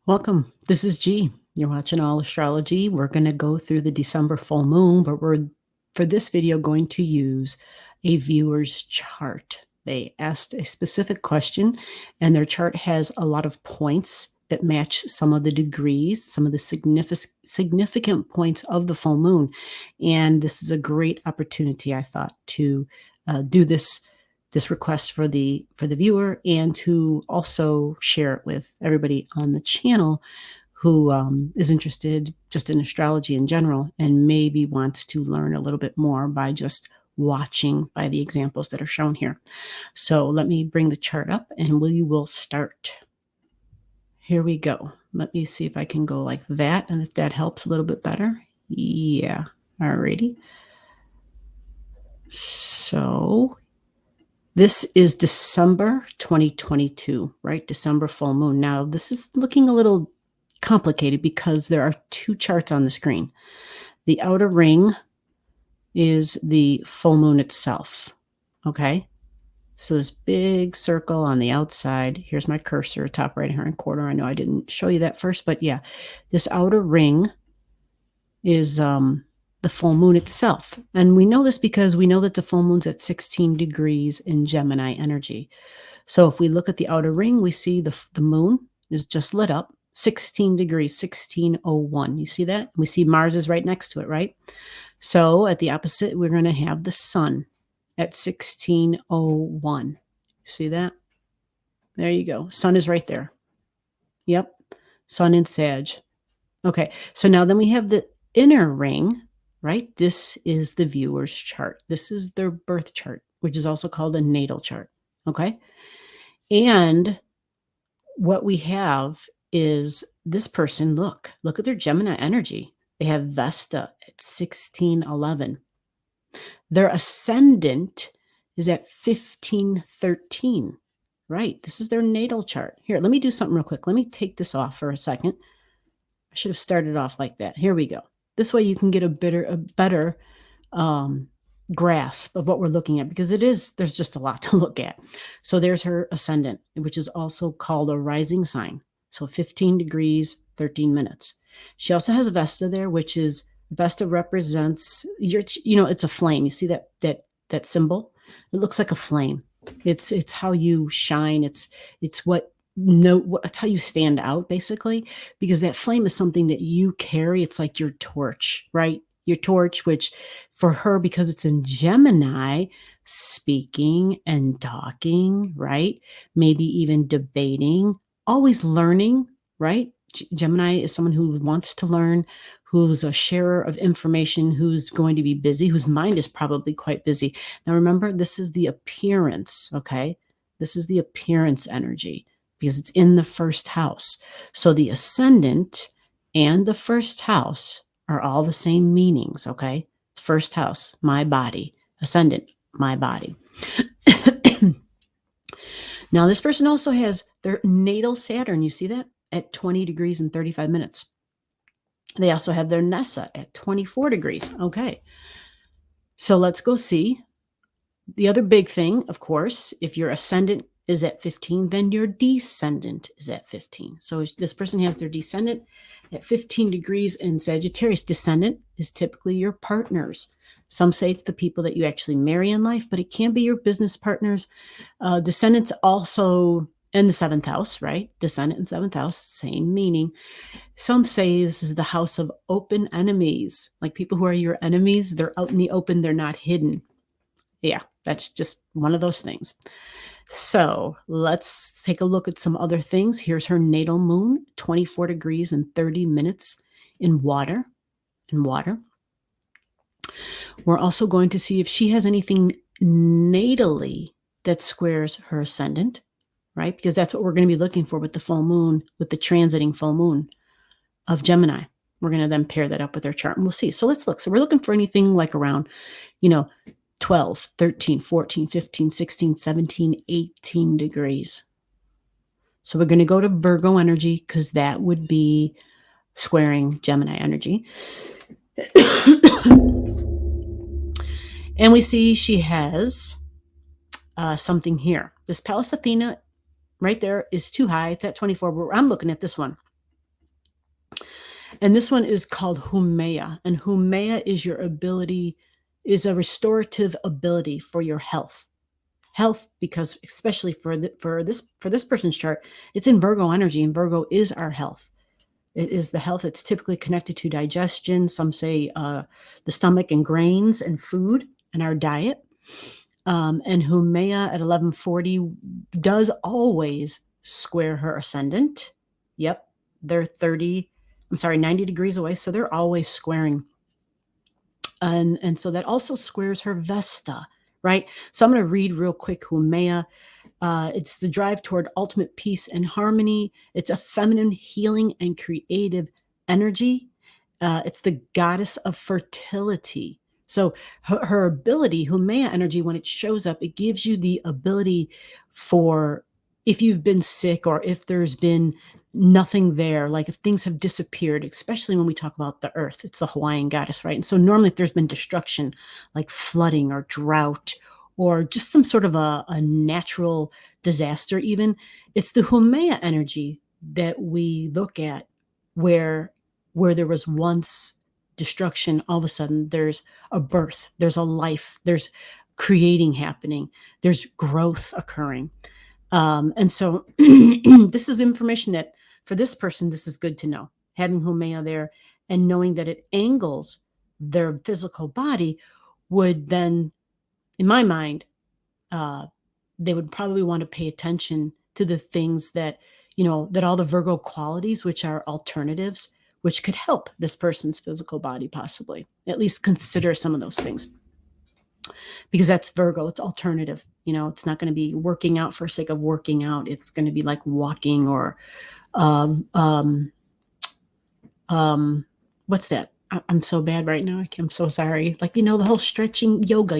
Welcome. This is G. You're watching Allastrology. We're going to go through the December full moon, but we're for this video going to use a viewer's chart. They asked a specific question, and their chart has a lot of points that match some of the degrees, some of the significant points of the full moon. And this is a great opportunity, I thought, to do this request for the viewer, and to also share it with everybody on the channel who is interested just in astrology in general and maybe wants to learn a little bit more by just watching by the examples that are shown here. So let me bring the chart up and we will start. Here we go. Let me see if I can go like that, and if that helps a little bit better. Yeah, alrighty. So this is December 2022, right? December full moon. Now, this is looking a little complicated because there are two charts on the screen. The outer ring is the full moon itself, okay? So this big circle on the outside, here's my cursor, top right-hand corner. I know I didn't show you that first, but yeah, this outer ring is the full moon itself. And we know this because we know that the full moon's at 16 degrees in Gemini energy. So if we look at the outer ring, we see the moon is just lit up, 16 degrees, 1601. You see that? We see Mars is right next to it, right? So at the opposite, we're going to have the sun at 1601. See that? There you go. Sun is right there. Yep. Sun in Sag. Okay. So now then we have the inner ring, right? This is the viewer's chart. This is their birth chart, which is also called a natal chart. Okay. And what we have is this person, look at their Gemini energy. They have Vesta at 1611. Their ascendant is at 1513, right? This is their natal chart. Here, let me do something real quick. Let me take this off for a second. I should have started off like that. Here we go. This way you can get a better grasp of what we're looking at, because there's just a lot to look at. So there's her ascendant, which is also called a rising sign. So 15 degrees, 13 minutes. She also has Vesta there, which is, Vesta represents it's a flame. You see that symbol? It looks like a flame. It's how you shine. It's how you stand out, basically, because that flame is something that you carry. It's like your torch, right? Your torch, which for her, because it's in Gemini, speaking and talking, right? Maybe even debating, always learning, right? Gemini is someone who wants to learn, who's a sharer of information, who's going to be busy, whose mind is probably quite busy. Now, remember, this is the appearance, okay? This is the appearance energy, because it's in the first house. So the ascendant and the first house are all the same meanings, okay? First house, my body. Ascendant, my body. Now, this person also has their natal Saturn. You see that? At 20 degrees and 35 minutes. They also have their Nessa at 24 degrees. Okay. So let's go see. The other big thing, of course, if your ascendant is at 15, then your descendant is at 15. So this person has their descendant at 15 degrees in Sagittarius. Descendant is typically your partners. Some say it's the people that you actually marry in life, but it can be your business partners. Descendants also in the 7th house, right? Descendant in 7th house, same meaning. Some say this is the house of open enemies, like people who are your enemies. They're out in the open. They're not hidden. Yeah, that's just one of those things. So let's take a look at some other things. Here's her natal moon, 24 degrees and 30 minutes in water. We're also going to see if she has anything natally that squares her ascendant, right? Because that's what we're going to be looking for with the full moon, with the transiting full moon of Gemini. We're going to then pair that up with their chart, and we'll see. So let's look. So we're looking for anything like around, 12, 13, 14, 15, 16, 17, 18 degrees. So we're going to go to Virgo energy, because that would be squaring Gemini energy. And we see she has something here. This Pallas Athena right there is too high. It's at 24, but I'm looking at this one. And this one is called Humea. And Humea is your ability, is a restorative ability for your health. Health, because especially for this person's chart, it's in Virgo energy, and Virgo is our health. It is the health that's typically connected to digestion. Some say the stomach and grains and food and our diet. And Humea at 1140 does always square her ascendant. Yep, they're 90 degrees away, so they're always squaring. And so that also squares her Vesta, right? So I'm going to read real quick Humea. It's the drive toward ultimate peace and harmony. It's a feminine, healing, and creative energy. It's the goddess of fertility. So her ability, Humea energy, when it shows up, it gives you the ability for, if you've been sick or if there's been nothing there, like if things have disappeared, especially when we talk about the earth, it's the Hawaiian goddess, right? And so normally if there's been destruction, like flooding or drought, or just some sort of a natural disaster even, it's the Humea energy that we look at where there was once destruction, all of a sudden there's a birth, there's a life, there's creating happening, there's growth occurring. And so this is information that for this person, this is good to know. Having Humea there and knowing that it angles their physical body would then, in my mind, they would probably want to pay attention to the things that, that all the Virgo qualities, which are alternatives, which could help this person's physical body possibly. At least consider some of those things. Because that's Virgo, it's alternative. It's not going to be working out for sake of working out. It's going to be like walking or, what's that? I'm so bad right now. I'm so sorry. Like, the whole stretching, yoga.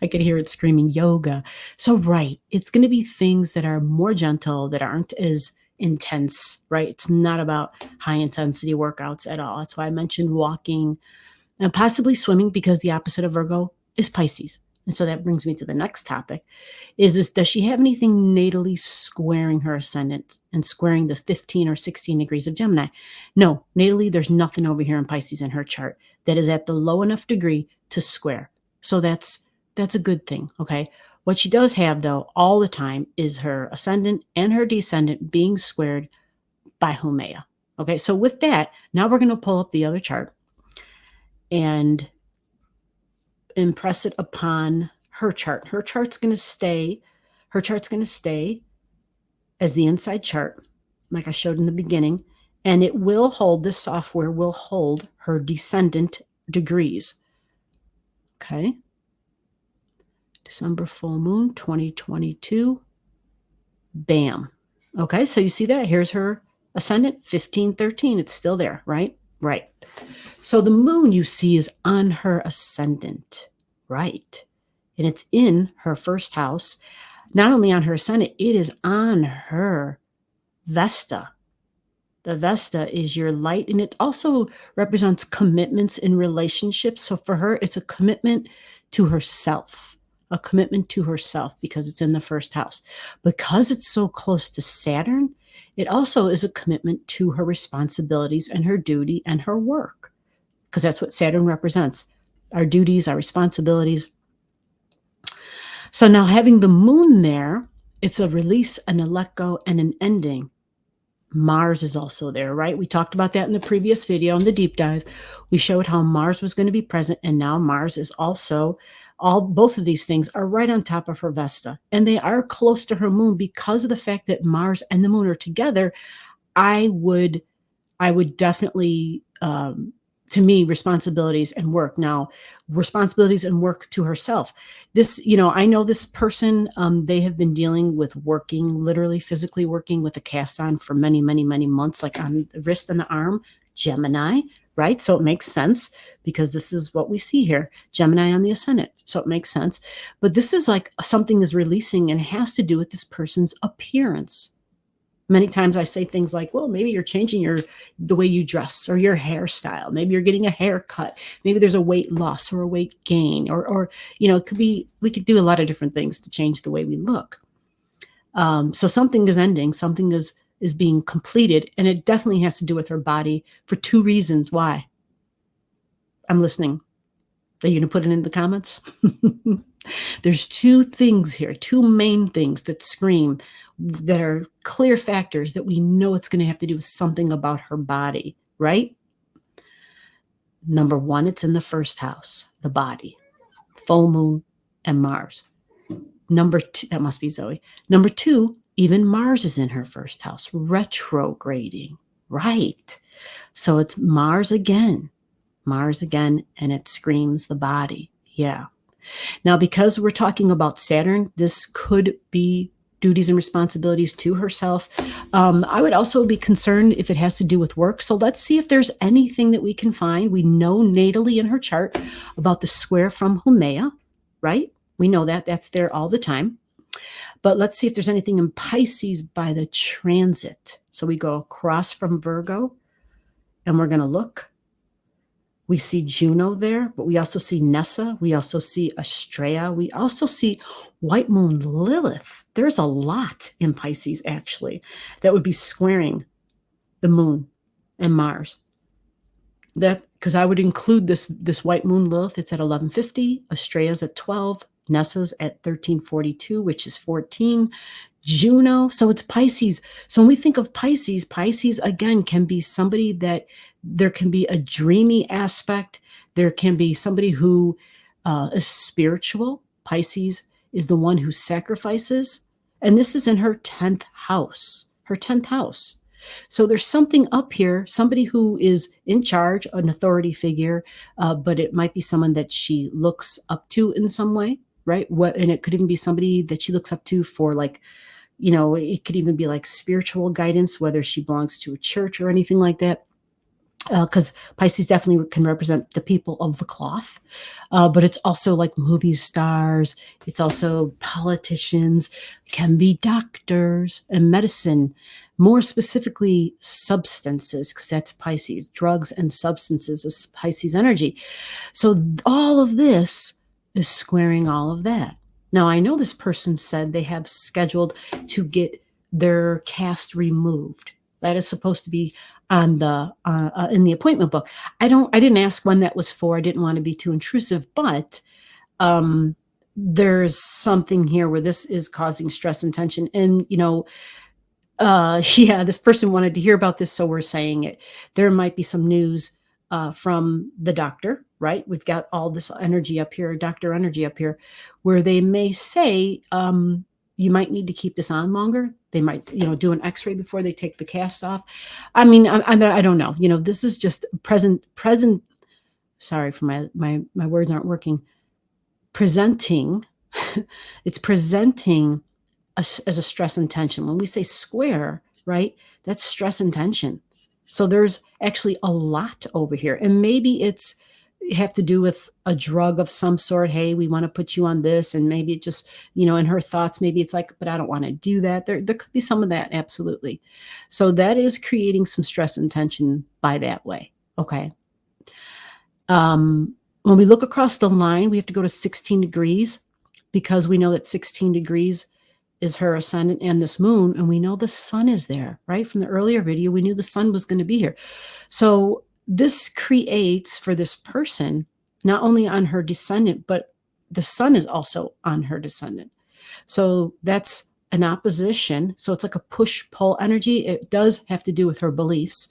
I could hear it screaming yoga. So, right. It's going to be things that are more gentle, that aren't as intense, right? It's not about high intensity workouts at all. That's why I mentioned walking and possibly swimming, because the opposite of Virgo is Pisces. And so that brings me to the next topic is does she have anything natally squaring her ascendant and squaring the 15 or 16 degrees of Gemini? No, natally, there's nothing over here in Pisces in her chart that is at the low enough degree to square. So that's a good thing, okay? What she does have, though, all the time is her ascendant and her descendant being squared by Humea. Okay, so with that, now we're going to pull up the other chart and impress it upon her chart. Her chart's going to stay as the inside chart, like I showed in the beginning, and it will hold, this software will hold her descendant degrees. Okay. December full moon 2022. Bam. Okay, so you see that? Here's her ascendant, 1513. It's still there, right? Right. So the moon, you see, is on her ascendant, right? And it's in her first house. Not only on her ascendant, it is on her Vesta. The Vesta is your light, and it also represents commitments in relationships. So for her, it's a commitment to herself, because it's in the first house. Because it's so close to Saturn, it also is a commitment to her responsibilities and her duty and her work, because that's what Saturn represents, our duties, our responsibilities. So now having the moon there, it's a release and a let go and an ending. Mars is also there, right? We talked about that in the previous video in the deep dive. We showed how Mars was going to be present, and now Mars is also, both of these things are right on top of her Vesta, and they are close to her moon because of the fact that Mars and the moon are together. I would definitely, to me, responsibilities and work. Now, responsibilities and work to herself. This, I know this person, they have been dealing with working, literally physically working with a cast on for many, many, many months, like on the wrist and the arm, Gemini, right? So it makes sense because this is what we see here, Gemini on the ascendant. So it makes sense. But this is like something is releasing, and it has to do with this person's appearance. Many times I say things like, well, maybe you're changing the way you dress or your hairstyle. Maybe you're getting a haircut. Maybe there's a weight loss or a weight gain, or it could be, we could do a lot of different things to change the way we look. So something is ending, something is is being completed. And it definitely has to do with her body for 2 reasons. Why? I'm listening. Are you going to put it in the comments? There's 2 things here, 2 main things that scream, that are clear factors that we know it's going to have to do with something about her body, right? Number 1, it's in the first house, the body, full moon and Mars. Number 2, that must be Zoe. Number 2, even Mars is in her first house, retrograding, right? So it's Mars again, and it screams the body. Yeah. Now, because we're talking about Saturn, this could be duties and responsibilities to herself. I would also be concerned if it has to do with work. So let's see if there's anything that we can find. We know natally in her chart about the square from Haumea, right? We know that. That's there all the time. But let's see if there's anything in Pisces by the transit. So we go across from Virgo, and we're going to look. We see Juno there, but we also see Nessa. We also see Astrea. We also see White Moon Lilith. There's a lot in Pisces, actually, that would be squaring the moon and Mars. That, because I would include this White Moon Lilith. It's at 1150. Astrea's at 12. Nessa's at 1342, which is 14. Juno, so it's Pisces. So when we think of Pisces, Pisces again can be somebody that there can be a dreamy aspect. There can be somebody who is spiritual. Pisces is the one who sacrifices. And this is in her 10th house, So there's something up here, somebody who is in charge, an authority figure, but it might be someone that she looks up to in some way, right? And it could even be somebody that she looks up to for, like, it could even be like spiritual guidance, whether she belongs to a church or anything like that. Because Pisces definitely can represent the people of the cloth. But it's also like movie stars. It's also politicians, can be doctors and medicine, more specifically substances, because that's Pisces. Drugs and substances is Pisces energy. So all of this is squaring all of that. Now, I know this person said they have scheduled to get their cast removed. That is supposed to be on the in the appointment book. I didn't ask when that was for. I didn't want to be too intrusive, but there's something here where this is causing stress and tension. And this person wanted to hear about this, so we're saying it. There might be some news from the doctor, right? We've got all this energy up here, doctor energy up here, where they may say, you might need to keep this on longer. They might, do an x-ray before they take the cast off. I mean, I don't know. This is just present. Sorry for my words aren't working. Presenting, it's presenting as a stress and tension. When we say square, right, that's stress and tension. So there's actually a lot over here. And maybe it's have to do with a drug of some sort. Hey, we want to put you on this. And maybe it just, in her thoughts, maybe it's like, but I don't want to do that. There could be some of that. Absolutely. So that is creating some stress and tension by that way. Okay. When we look across the line, we have to go to 16 degrees because we know that 16 degrees is her ascendant and this moon, and we know the sun is there, right? From the earlier video, we knew the sun was going to be here. So this creates for this person, not only on her descendant, but the sun is also on her descendant. So that's an opposition. So it's like a push-pull energy. It does have to do with her beliefs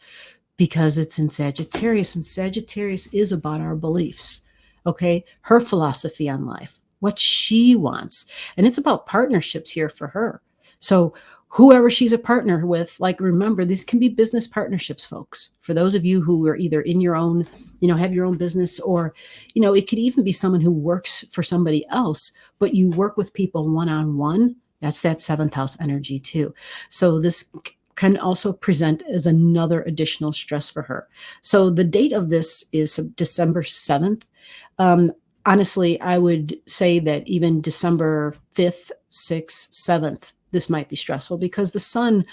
because it's in Sagittarius, and Sagittarius is about our beliefs, okay? Her philosophy on life, what she wants. And it's about partnerships here for her. So whoever she's a partner with, like, remember, these can be business partnerships, folks. For those of you who are either in your own, have your own business, or, it could even be someone who works for somebody else, but you work with people one-on-one. That's that 7th house energy too. So this can also present as another additional stress for her. So the date of this is December 7th. Honestly, I would say that even December 5th, 6th, 7th, this might be stressful because the sun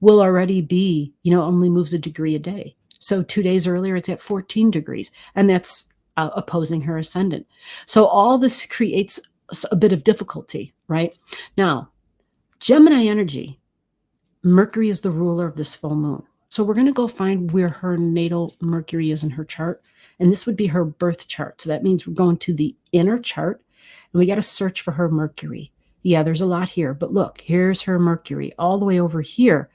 will already be, only moves a degree a day. So 2 days earlier, it's at 14 degrees, and that's opposing her ascendant. So all this creates a bit of difficulty, right? Now, Gemini energy Mercury is the ruler of this full moon. So we're going to go find where her natal Mercury is in her chart. And this would be her birth chart. So that means we're going to the inner chart and we got to search for her Mercury. Yeah, there's a lot here. But look, here's her Mercury all the way over here.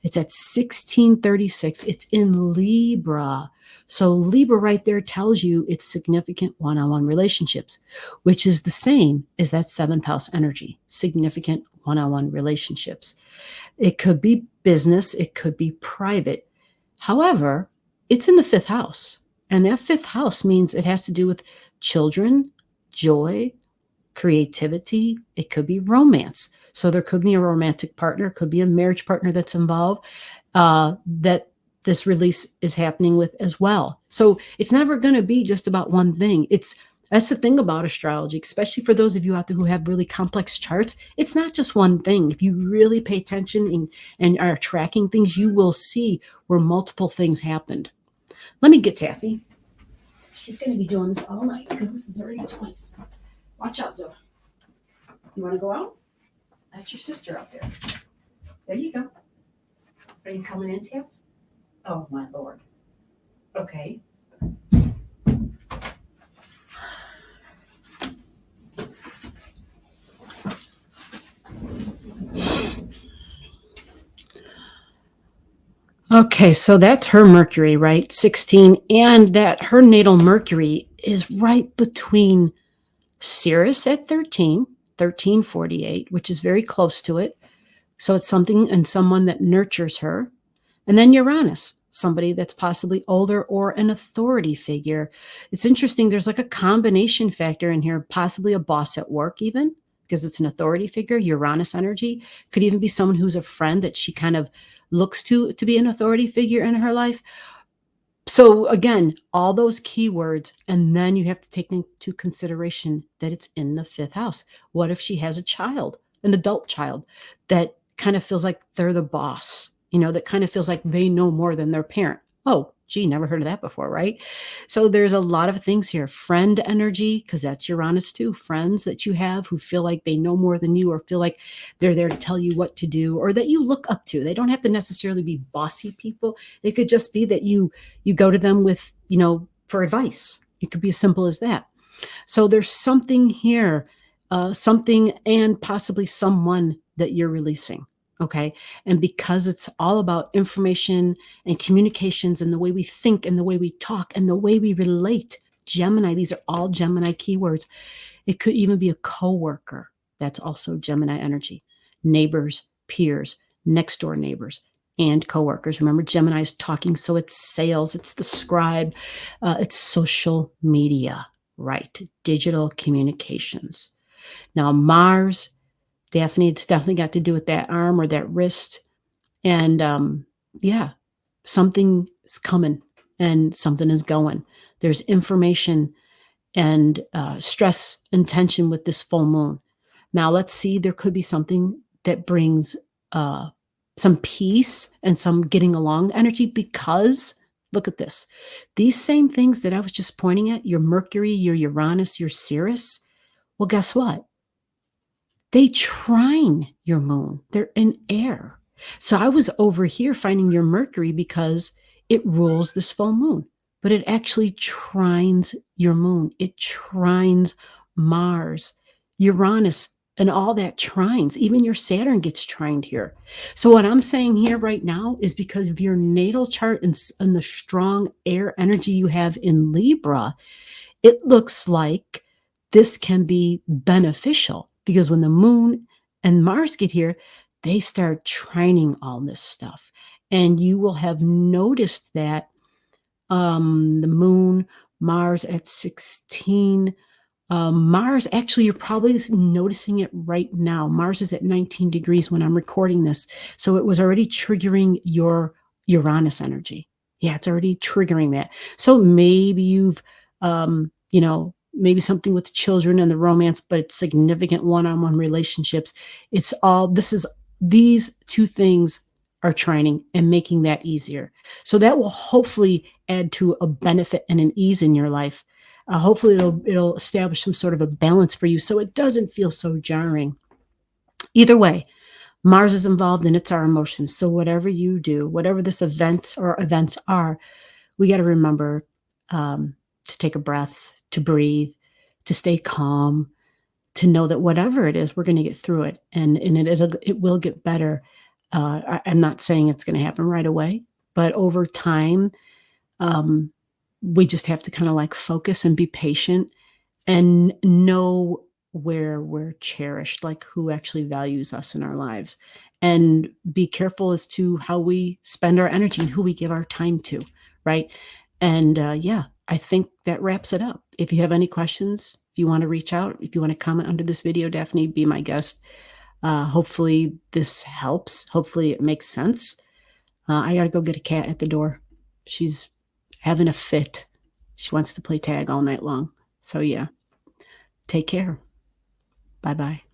It's at 1636. It's in Libra. So Libra right there tells you it's significant one-on-one relationships, which is the same as that seventh house energy, significant one-on-one relationships. It could be business. It could be private. However, it's in the fifth house. And that fifth house means it has to do with children, joy, creativity. It could be romance. So there could be a romantic partner, could be a marriage partner that's involved that this release is happening with as well. So it's never going to be just about one thing. That's the thing about astrology, especially for those of you out there who have really complex charts. It's not just one thing. If you really pay attention and are tracking things, you will see where multiple things happened. Let me get Taffy. She's going to be doing this all night because this is already twice. Watch out, Zoe. You want to go out? That's your sister out there. There you go. Are you coming in, Taff? Oh, my Lord. Okay. Okay, so that's her Mercury, right? 16. And that her natal Mercury is right between Sirius at 1348, which is very close to it. So it's something and someone that nurtures her. And then Uranus, somebody that's possibly older or an authority figure. It's interesting. There's like a combination factor in here, possibly a boss at work even, because it's an authority figure. Uranus energy could even be someone who's a friend that she kind of looks to be an authority figure in her life. So again, all those keywords, and then you have to take into consideration that it's in the fifth house. What if she has a child, an adult child, that kind of feels like they're the boss, that kind of feels like they know more than their parent? Oh, gee, never heard of that before, right? So there's a lot of things here. Friend energy, because that's Uranus too. Friends that you have who feel like they know more than you or feel like they're there to tell you what to do or that you look up to. They don't have to necessarily be bossy people. It could just be that you go to them with, for advice. It could be as simple as that. So there's something here, something and possibly someone that you're releasing. Okay. And because it's all about information and communications and the way we think and the way we talk and the way we relate, Gemini, these are all Gemini keywords. It could even be a coworker. That's also Gemini energy. Neighbors, peers, next door neighbors, and coworkers. Remember, Gemini is talking. So it's sales, it's the scribe, it's social media, right? Digital communications. Now, Mars, it's definitely got to do with that arm or that wrist. And something is coming and something is going. There's information and stress and tension with this full moon. Now let's see, there could be something that brings some peace and some getting along energy, because look at this. These same things that I was just pointing at, your Mercury, your Uranus, your Sirius, well, guess what? They trine your moon. They're in air. So I was over here finding your Mercury because it rules this full moon, but it actually trines your moon. It trines Mars, Uranus, and all that trines. Even your Saturn gets trined here. So what I'm saying here right now is because of your natal chart and the strong air energy you have in Libra, it looks like this can be beneficial. Because when the moon and Mars get here, they start trining all this stuff. And you will have noticed that the moon, Mars at 16, Mars, actually, you're probably noticing it right now. Mars is at 19 degrees when I'm recording this. So it was already triggering your Uranus energy. Yeah, it's already triggering that. So maybe you've, maybe something with children and the romance, but it's significant one-on-one relationships. These two things are trining and making that easier. So that will hopefully add to a benefit and an ease in your life. Hopefully it'll establish some sort of a balance for you so it doesn't feel so jarring. Either way, Mars is involved and it's our emotions. So whatever you do, whatever this event or events are, we got to remember to take a breath, to breathe, to stay calm, to know that whatever it is, we're going to get through it, and it will get better. I'm not saying it's going to happen right away, but over time, we just have to kind of like focus and be patient and know where we're cherished, like who actually values us in our lives, and be careful as to how we spend our energy and who we give our time to, right? And yeah, I think that wraps it up. If you have any questions, if you want to reach out, if you want to comment under this video, Daphne, be my guest. Hopefully this helps. Hopefully it makes sense. I got to go get a cat at the door. She's having a fit. She wants to play tag all night long. So yeah, take care. Bye-bye.